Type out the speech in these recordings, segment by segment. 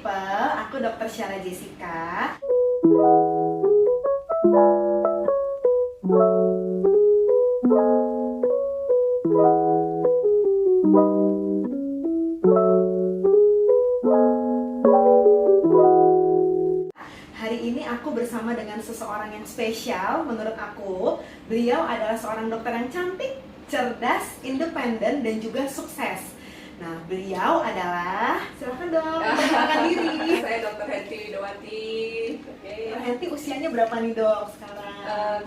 People, aku Dr. Syara Jessica. Hari ini aku bersama dengan seseorang yang spesial menurut aku. Beliau adalah seorang dokter yang cantik, cerdas, independen, dan juga sukses. Nah, beliau adalah, silahkan dong, perkenalkan diri. Saya Dr. Henti Widowati. Dr. Henti usianya berapa nih dok sekarang?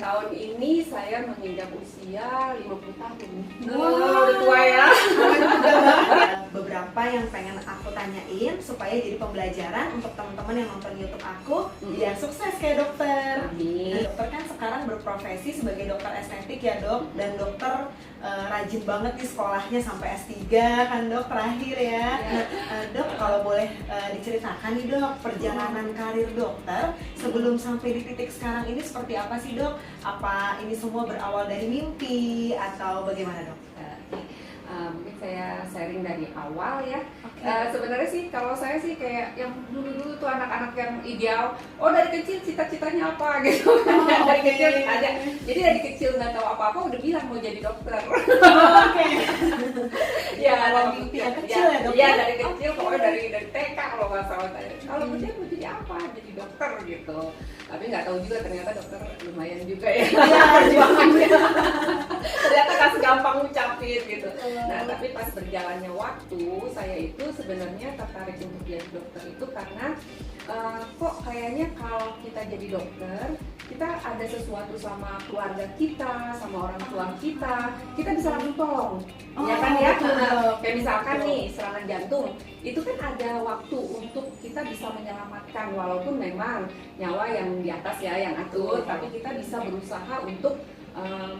Tahun ini saya menginjak usia 50 tahun. Wow, Udah tua ya. Beberapa yang pengen aku tanyain supaya jadi pembelajaran untuk teman-teman yang nonton YouTube aku biar sukses kayak dokter. Amin. Nah, dokter kan sekarang berprofesi sebagai dokter estetik ya dok, dan dokter rajin banget di sekolahnya sampai S3 kan dok terakhir ya. Nah, dok kalau boleh diceritakan nih dok perjalanan karir dokter sebelum sampai di titik sekarang ini seperti apa sih dok? Apa ini semua berawal dari mimpi atau bagaimana dok? Mungkin saya sharing dari awal ya. Oke. Sebenarnya sih kalau saya sih kayak yang dulu-dulu tuh anak-anak yang ideal. Oh dari kecil cita-citanya apa gitu. Dari oke. kecil ada. Jadi dari kecil nggak tahu apa-apa udah bilang mau jadi dokter. Oke. Ya, Awal mimpi yang kecil ya dok? Iya dari kecil pokoknya dari TK kalau nggak salah tanya. Kalau dia mau jadi apa? Jadi dokter gitu. Tapi nggak tahu juga ternyata dokter lumayan juga ya. Iya, Perjuangannya. Ternyata nggak segampang ngucapin gitu. Nah tapi pas berjalannya waktu saya itu sebenarnya tertarik untuk jadi dokter itu karena kok kayaknya kalau kita jadi dokter kita ada sesuatu sama keluarga kita, sama orang tua kita bisa langsung tolong. Ya kan ya? Betul. Kayak misalkan nih serangan jantung, itu kan ada waktu untuk kita bisa menyelamatkan walaupun memang nyawa yang di atas ya yang atur, tapi kita bisa berusaha untuk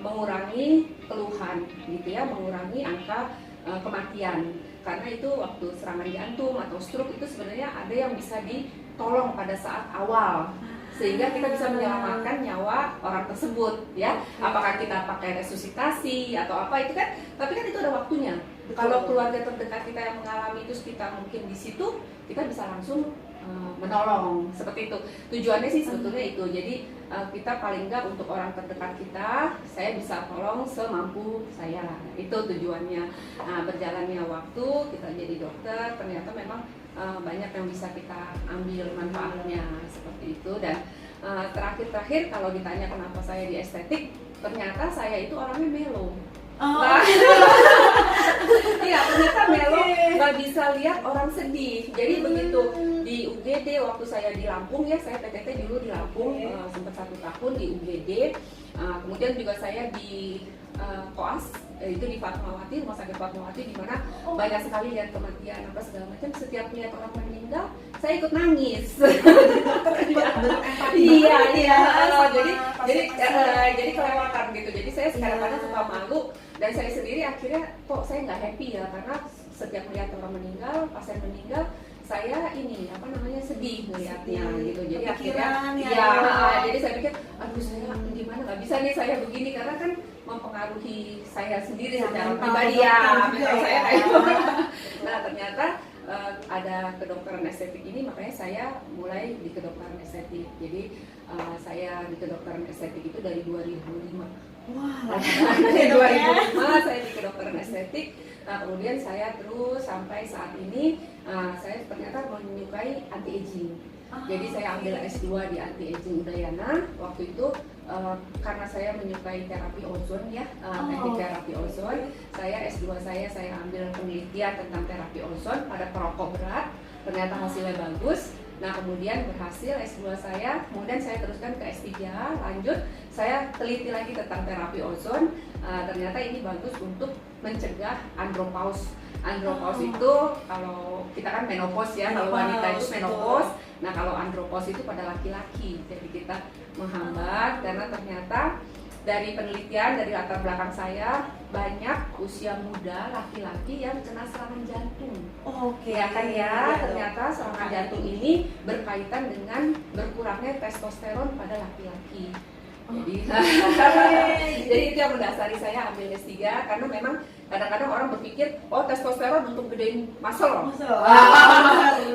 mengurangi keluhan gitu ya, mengurangi angka kematian. Karena itu waktu serangan jantung atau stroke itu sebenarnya ada yang bisa ditolong pada saat awal sehingga kita bisa menyelamatkan nyawa orang tersebut ya. Apakah kita pakai resusitasi atau apa itu kan, tapi kan itu ada waktunya. Kalau keluarga terdekat kita yang mengalami itu kita mungkin di situ kita bisa langsung menolong seperti itu. Tujuannya sih sebetulnya itu. Jadi kita paling enggak untuk orang terdekat kita, saya bisa tolong semampu saya. Itu tujuannya. Nah, berjalannya waktu kita jadi dokter, ternyata memang banyak yang bisa kita ambil manfaatnya seperti itu. Dan terakhir kalau ditanya kenapa saya di estetik, ternyata saya itu orangnya melo. Iya, ternyata melo, nggak bisa lihat orang sedih. Jadi begitu di UGD waktu saya di Lampung ya, saya PTT dulu di Lampung, sempat 1 tahun di UGD. Kemudian juga saya di Koas, itu di Fatmawati, Rumah Sakit Fatmawati, di mana banyak sekali lihat kematian apa segala macam. Setiap lihat orang meninggal, saya ikut nangis. Iya. Jadi kelewatan gitu. Jadi saya kadang-kadang suka malu. Dan saya sendiri akhirnya kok saya nggak happy ya, karena setiap melihat orang meninggal, pasien meninggal, saya ini apa namanya sedih melihatnya gitu. Jadi akhirnya jadi saya pikir aduh saya gimana, nggak bisa nih saya begini, karena kan mempengaruhi saya sendiri secara pribadi ya, mental saya kayak gitu. Nah ternyata ada kedokteran estetik ini, makanya saya mulai di kedokteran estetik. Jadi saya di kedokteran estetik itu dari 2005. Wah, dari 2005 saya di kedokteran estetik. Nah kemudian saya terus sampai saat ini saya ternyata menyukai anti aging. Jadi saya ambil S2 di anti aging Udayana waktu itu karena saya menyukai terapi ozon ya, teknik terapi ozon. Saya S2 saya ambil penelitian tentang terapi ozon pada perokok berat. Ternyata hasilnya bagus. Nah kemudian berhasil S2 saya, kemudian saya teruskan ke S3, lanjut saya teliti lagi tentang terapi ozon. Ternyata ini bagus untuk mencegah andropause. Andropause itu kalau kita kan menopause ya, kalau wanita itu menopause. Nah kalau andropause itu pada laki-laki, jadi kita menghambat karena ternyata dari penelitian dari latar belakang saya banyak usia muda laki-laki yang kena serangan jantung. Oke. Ya kan ya, ternyata serangan jantung ini berkaitan dengan berkurangnya testosteron pada laki-laki. Jadi itu yang mendasari saya ambil S3 karena memang kadang-kadang orang berpikir oh testosteron untuk gedein muscle. Oh,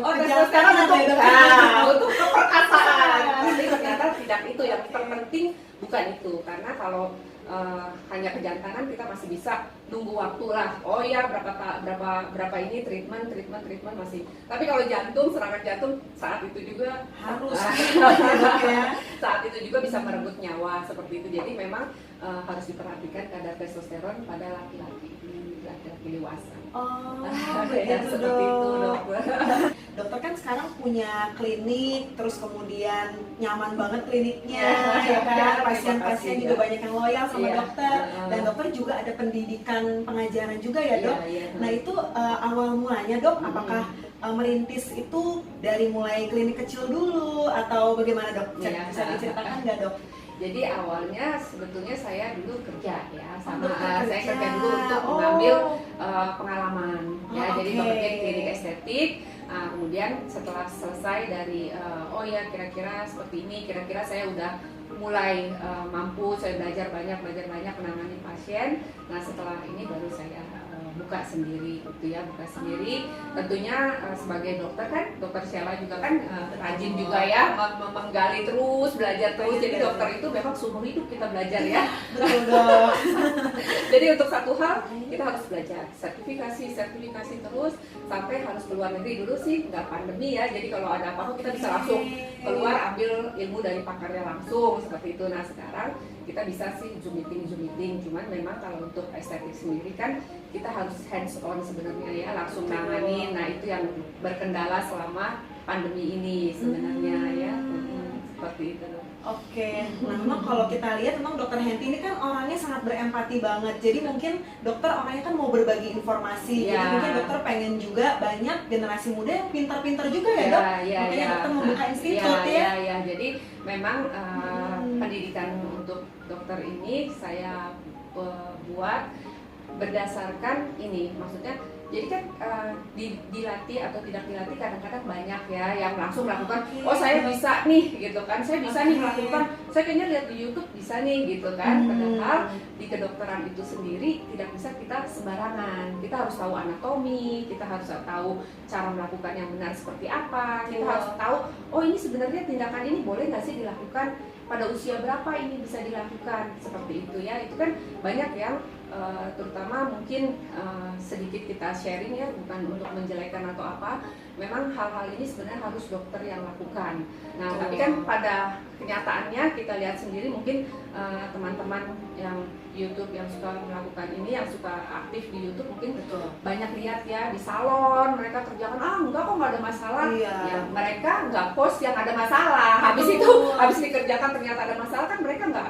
Oh testosteron untuk ya dok. Untuk keperkasaan. Tapi ternyata tidak, itu yang terpenting bukan itu, karena kalau hanya kejantanan kita masih bisa nunggu waktu lah. Oh ya, berapa ini treatment masih. Tapi kalau jantung, serangan jantung saat itu juga Harus ya. saat itu juga bisa merenggut nyawa seperti itu. Jadi memang harus diperhatikan kadar testosteron pada laki-laki dewasa. Oh, Ya, begitu seperti itu, dok. Dok. Dokter kan sekarang punya klinik, terus kemudian nyaman banget kliniknya, Ya, ya kan? terima Pasien-pasien kasih, juga ya. banyak yang loyal sama Iya. dokter, dan dokter juga ada pendidikan pengajaran juga ya dok. Iya. Nah itu awal mulanya dok, apakah merintis itu dari mulai klinik kecil dulu atau bagaimana dok? Iya. Bisa diceritakan nggak dok? Jadi awalnya sebetulnya saya dulu kerja ya, sama dokter saya kerja. kerja dulu untuk Oh. mengambil pengalaman ya. Oh, Jadi oke. bekerja di klinik estetik. Kemudian setelah selesai dari oh ya kira-kira seperti ini, kira-kira saya udah mulai mampu, saya belajar banyak menangani pasien. Nah setelah ini baru saya buka sendiri gitu ya, tentunya sebagai dokter kan, dokter Sheila juga kan rajin juga ya, menggali terus, belajar terus. Jadi dokter itu memang seumur hidup kita belajar ya. Betul dok. Jadi untuk satu hal kita harus belajar sertifikasi terus sampai harus keluar negeri. Dulu sih nggak pandemi ya, jadi kalau ada apa-apa kita bisa langsung keluar ambil ilmu dari pakarnya langsung seperti itu. Nah sekarang kita bisa sih zoom meeting, cuman memang kalau untuk estetik sendiri kan kita harus hands on sebenarnya ya, langsung nanganin. Nah itu yang berkendala selama pandemi ini sebenarnya ya. Seperti itu. Oke, nah memang kalau kita lihat memang dokter Henty ini kan orangnya sangat berempati banget. Jadi mungkin dokter orangnya kan mau berbagi informasi. Jadi mungkin dokter pengen juga banyak generasi muda yang pintar-pintar juga ya dok. Makanya dokter membuka institut ya. Jadi memang pendidikan untuk dokter ini saya buat berdasarkan ini, maksudnya jadi kan dilatih atau tidak dilatih kadang-kadang banyak ya yang langsung melakukan, oh saya bisa nih gitu kan, saya bisa nih melakukan, saya kayaknya lihat di YouTube bisa nih gitu kan. Padahal di kedokteran itu sendiri tidak bisa kita sembarangan, kita harus tahu anatomi, kita harus tahu cara melakukan yang benar seperti apa, kita harus tahu oh ini sebenarnya tindakan ini boleh nggak sih dilakukan, pada usia berapa ini bisa dilakukan, seperti itu ya. Itu kan banyak yang terutama mungkin sedikit kita sharing ya, bukan untuk menjelekan atau apa. Memang hal-hal ini sebenarnya harus dokter yang lakukan. Nah, tapi kan pada kenyataannya kita lihat sendiri, mungkin teman-teman yang YouTube yang suka melakukan ini, yang suka aktif di YouTube mungkin banyak lihat ya di salon mereka kerjakan, enggak kok nggak ada masalah. Ya mereka nggak post yang ada masalah. Habis dikerjakan ternyata ada masalah, kan mereka nggak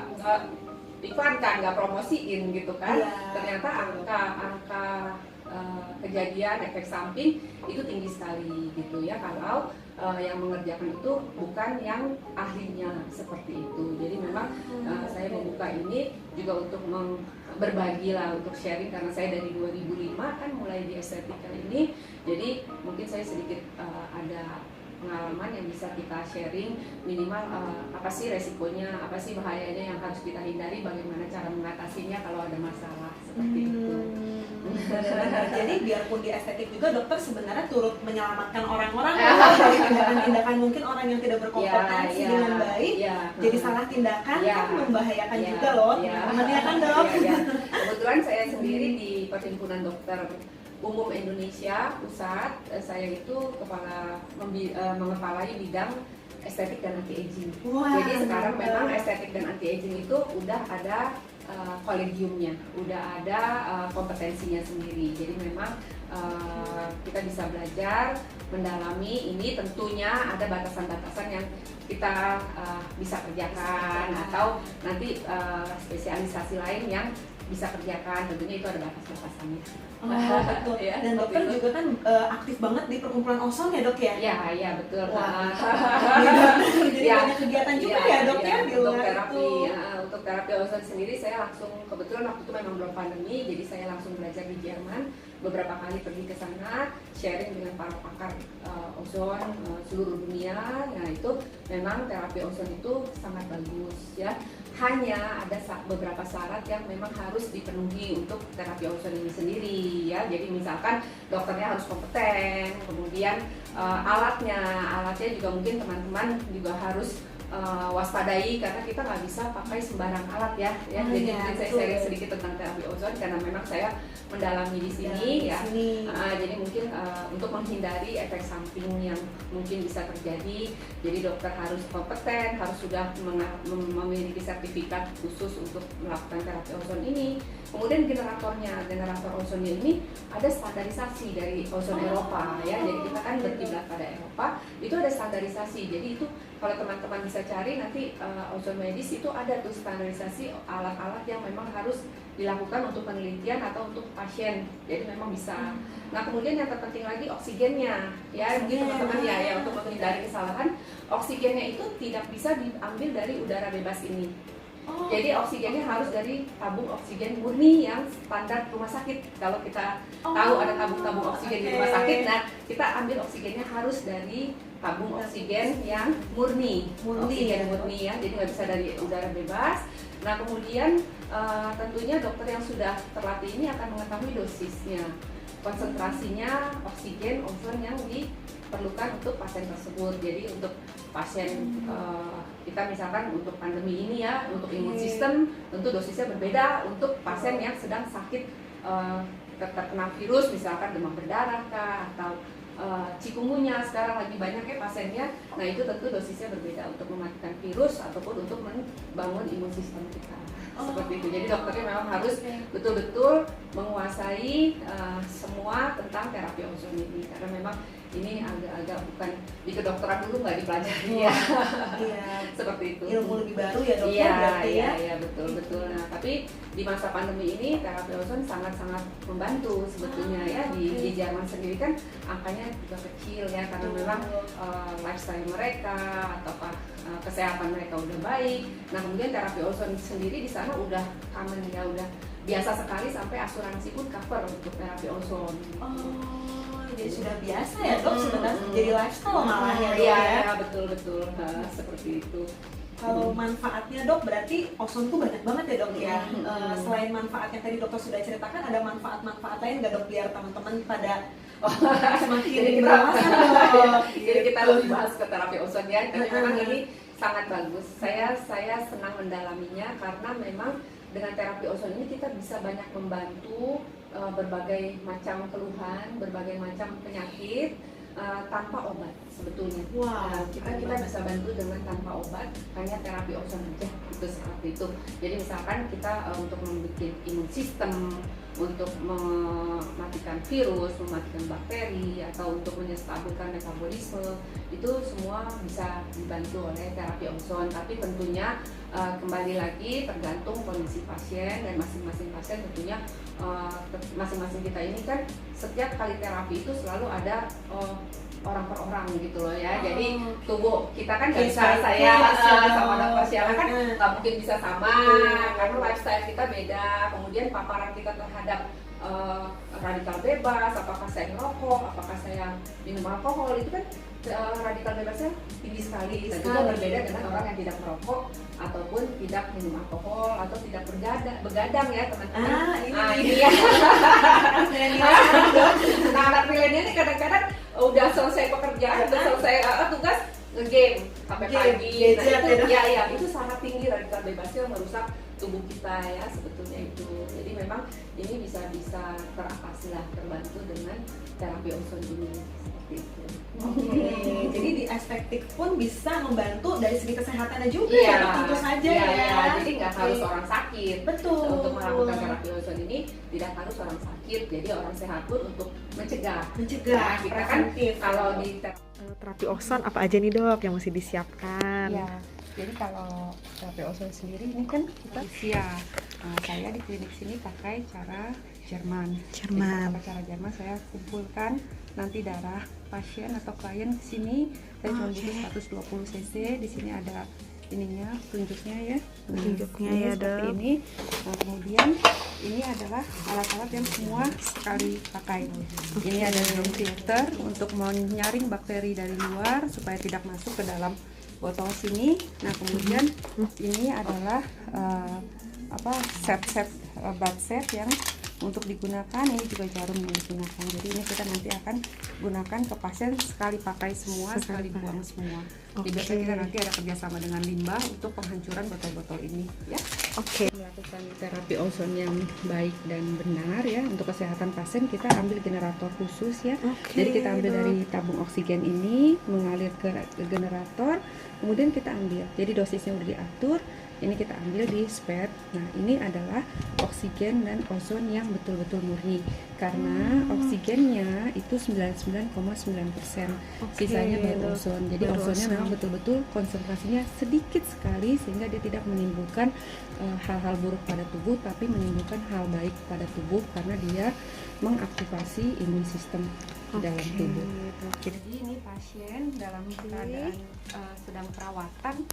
iklan kan, nggak promosiin gitu kan. Ternyata angka kejadian efek samping itu tinggi sekali gitu ya kalau yang mengerjakan itu bukan yang ahlinya seperti itu. Jadi memang saya membuka ini juga untuk berbagi lah, untuk sharing, karena saya dari 2005 kan mulai di estetika ini. Jadi mungkin saya sedikit ada pengalaman yang bisa kita sharing, minimal apa sih resikonya, apa sih bahayanya yang harus kita hindari, bagaimana cara mengatasinya kalau ada masalah seperti itu. Jadi biarpun di estetik juga dokter sebenarnya turut menyelamatkan orang-orang dari tindakan-tindakan mungkin orang yang tidak berkompetensi dengan baik, jadi salah tindakan kan membahayakan juga loh teman-temannya kan dok. Kebetulan saya sendiri di Perhimpunan Dokter Umum Indonesia Pusat, saya itu mengepalai bidang estetik dan anti-aging. Jadi sekarang memang estetik dan anti-aging itu udah ada kolegiumnya, udah ada kompetensinya sendiri. Jadi memang kita bisa belajar, mendalami ini. Tentunya ada batasan-batasan yang kita bisa kerjakan, atau nanti spesialisasi lain yang bisa kerjakan, tentunya itu ada batas-batasannya. Betul. Dan dokter juga kan aktif banget di perkumpulan Ozon ya dok ya? Iya betul. Jadi banyak kegiatan juga ya dok ya di luar terapi. itu. Untuk terapi ozon sendiri saya langsung, kebetulan waktu itu memang belum pandemi, jadi saya langsung belajar di Jerman, beberapa kali pergi ke sana, sharing dengan para pakar ozon seluruh dunia. Nah itu memang terapi ozon itu sangat bagus ya. Hanya ada beberapa syarat yang memang harus dipenuhi untuk terapi ozon ini sendiri ya. Jadi misalkan dokternya harus kompeten, kemudian alatnya juga mungkin teman-teman juga harus waspadai karena kita nggak bisa pakai sembarang alat ya. Jadi mungkin saya sharing sedikit tentang terapi ozon karena memang saya mendalami di sini ya. Jadi mungkin untuk menghindari efek samping yang mungkin bisa terjadi, jadi dokter harus kompeten, harus sudah memiliki sertifikat khusus untuk melakukan terapi ozon ini. Kemudian generator ozonnya ini ada standarisasi dari ozon Eropa ya. Jadi kita kan berkiblat pada Eropa, itu ada standarisasi. Jadi itu kalau teman-teman bisa cari nanti ozon medis itu ada tuh standarisasi alat-alat yang memang harus dilakukan untuk penelitian atau untuk pasien. Jadi memang bisa. Nah, kemudian yang terpenting lagi oksigennya. Ya, mungkin teman-teman ya untuk menghindari kesalahan, oksigennya itu tidak bisa diambil dari udara bebas ini. Jadi oksigennya harus dari tabung oksigen murni yang standar rumah sakit. Kalau kita tahu ada tabung-tabung oksigen di rumah sakit, nah kita ambil oksigennya harus dari tabung oksigen yang murni oksigen murni ya. Jadi nggak bisa dari udara bebas. Nah kemudian tentunya dokter yang sudah terlatih ini akan mengetahui dosisnya, konsentrasinya oksigen ozon yang diperlukan untuk pasien tersebut. Jadi untuk pasien kita misalkan untuk pandemi ini ya, untuk imun sistem tentu dosisnya berbeda untuk pasien yang sedang sakit terkena virus, misalkan demam berdarah kah, atau cikungunya sekarang lagi banyak ya pasiennya. Nah itu tentu dosisnya berbeda untuk mematikan virus ataupun untuk membangun imun sistem kita. Seperti itu. Jadi dokternya memang harus betul-betul menguasai semua tentang terapi ozon ini karena memang ini agak-agak bukan di kedokteran dulu nggak dipelajari ya. Seperti itu. Ilmu lebih baru ya dokter berarti ya. Iya betul. Nah tapi di masa pandemi ini terapi ozon sangat-sangat membantu sebetulnya ya. Di Jerman sendiri kan angkanya juga kecil ya karena memang lifestyle mereka atau kesehatan mereka udah baik. Nah kemudian terapi ozon sendiri di sana udah common ya, udah biasa sekali sampai asuransi pun cover untuk terapi ozon. Jadi sudah biasa ya dok sebenarnya jadi lifestyle malah ya dok ya. Betul seperti itu. Kalau manfaatnya dok berarti ozon tuh banyak banget ya dok ya. Selain manfaat yang tadi dokter sudah ceritakan, ada manfaat-manfaat lain nggak dok biar teman-teman pada semakin berwawasan dok. Jadi kita lebih bahas ke terapi ozon ya. Tapi memang ini sangat bagus. Saya senang mendalaminya karena memang dengan terapi ozon ini kita bisa banyak membantu berbagai macam keluhan, berbagai macam penyakit tanpa obat sebetulnya. Kita bisa bantu dengan tanpa obat, hanya terapi ozon aja itu seperti itu. Jadi misalkan kita untuk membuat imun sistem, untuk mematikan virus, mematikan bakteri, atau untuk menstabilkan metabolisme, itu semua bisa dibantu oleh terapi ozon. Tapi tentunya kembali lagi tergantung kondisi pasien dan masing-masing pasien tentunya masing-masing kita ini kan setiap kali terapi itu selalu ada orang per orang gitu loh ya. Jadi tubuh kita kan nggak bisa sama dokter Siala kan nggak mungkin bisa sama karena lifestyle kita beda. Kemudian paparan kita terhadap radikal bebas, apakah saya ngerokok, apakah saya minum alkohol, itu kan radikal bebasnya tinggi sekali. Dan juga berbeda dengan orang yang tidak merokok ataupun tidak minum alkohol atau tidak begadang ya teman-teman. Ini ya. Nah anak milenial ini kadang-kadang udah selesai pekerjaan, udah selesai tugas, nge-game sampai pagi. Nah itu sangat tinggi radikal bebasnya, merusak tubuh kita ya sebetulnya itu. Jadi memang ini bisa teratasi lah, terbantu dengan terapi ozon ini seperti itu. Jadi di estetik pun bisa membantu dari segi kesehatannya juga ya, tentu saja ya. Jadi nggak harus orang sakit. Betul. Untuk melakukan terapi ozon ini tidak harus orang sakit. Jadi orang sehat pun untuk mencegah. Nah, kita kan kalau di terapi ozon apa aja nih dok yang mesti disiapkan? Ya. Jadi kalau terapi ozon sendiri ini kan kita saya di klinik sini pakai cara Jerman. Jadi pakai cara Jerman saya kumpulkan nanti darah pasien atau klien di sini. Saya cuma butuh 120 cc. Di sini ada ininya, tunjuknya ya. Tunjuknya ya seperti dok. ini. Nah, kemudian ini adalah alat-alat yang semua sekali pakai. Ini ada drone filter untuk menyaring bakteri dari luar supaya tidak masuk ke dalam botol sini. Nah kemudian ini adalah set bat set yang untuk digunakan. Ini juga jarum yang digunakan. Jadi ini kita nanti akan gunakan ke pasien sekali pakai semua, sekali buang semua. Jadi biasanya kita nanti ada kerjasama dengan limbah untuk penghancuran botol-botol ini, ya. Melakukan terapi ozon yang baik dan benar ya untuk kesehatan pasien, kita ambil generator khusus ya. Jadi kita ambil dari tabung oksigen ini, mengalir ke generator, kemudian kita ambil. Jadi dosisnya udah diatur. Ini kita ambil di spet. Nah ini adalah oksigen dan ozon yang betul-betul murni, karena oksigennya itu 99,9%, sisanya baru ozon. Jadi ozonnya memang betul-betul konsentrasinya sedikit sekali, sehingga dia tidak menimbulkan hal-hal buruk pada tubuh, tapi menimbulkan hal baik pada tubuh karena dia mengaktifasi imun sistem di dalam tubuh. Jadi ini pasien dalam keadaan sedang perawatan,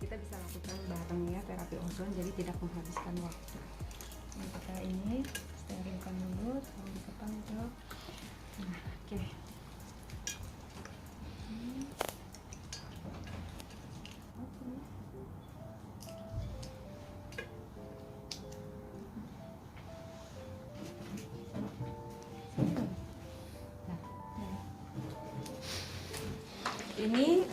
kita bisa lakukan bareng ya terapi ozon, jadi tidak menghabiskan waktu. Nah, kita ini sterilkan dulu, tolong dikepang dulu. Nah, oke. Ini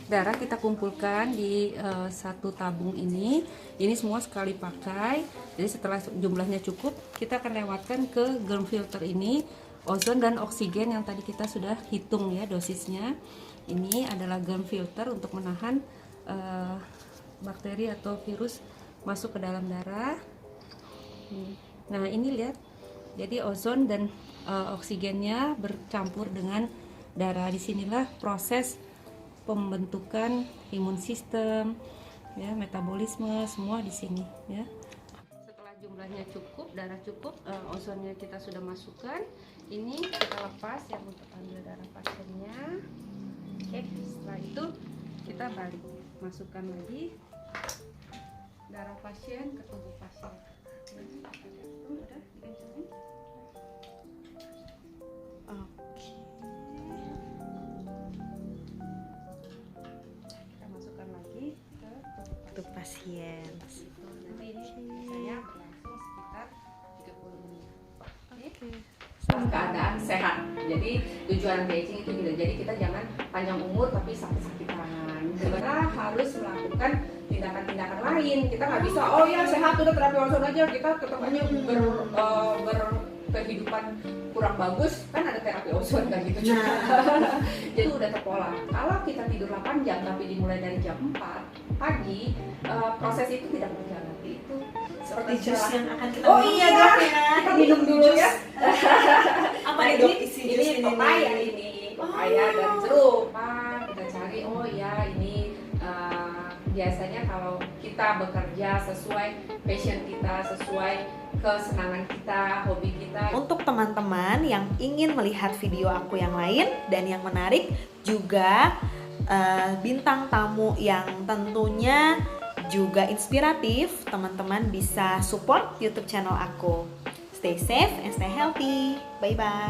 darah kita kumpulkan di satu tabung ini. Ini semua sekali pakai. Jadi setelah jumlahnya cukup, kita akan lewatkan ke germ filter ini, ozon dan oksigen yang tadi kita sudah hitung ya dosisnya. Ini adalah germ filter untuk menahan bakteri atau virus masuk ke dalam darah. Nah ini lihat, jadi ozon dan oksigennya bercampur dengan darah. Disinilah proses pembentukan imun sistem, ya, metabolisme semua di sini. Ya. Setelah jumlahnya cukup, darah cukup, ozonnya kita sudah masukkan. Ini kita lepas yang untuk ambil darah pasiennya. Oke, setelah itu kita balik, masukkan lagi darah pasien ke tubuh pasien. Udah dikencangin. Untuk pasien. Nanti ini biasanya berlangsung sekitar 30 menit. Keadaan sehat. Jadi tujuan anti-aging itu gitu. Jadi kita jangan panjang umur tapi sakit-sakitan. Kita harus melakukan tindakan-tindakan lain. Kita nggak bisa, oh ya sehat udah terapi ozon aja, kita tetap aja berkehidupan kurang bagus, kan ada terapi ozon kan gitu. Jadi udah terpola. Kalau kita tidur 8 jam tapi dimulai dari jam 4 pagi, proses itu tidak berjalan. Itu Seperti jus yang akan kita oh minum iya ya, Dok, ya. kita minum dulu ya. Apa Nah, nih, Dok, isi jus ini pepaya nih? ini pepaya dan jeruk. Pak, kita cari, oh ya ini biasanya kalau kita bekerja sesuai passion kita, sesuai kesenangan kita, hobi kita. Untuk teman-teman yang ingin melihat video aku yang lain dan yang menarik, juga bintang tamu yang tentunya juga inspiratif, teman-teman bisa support YouTube channel aku. Stay safe and stay healthy. Bye bye.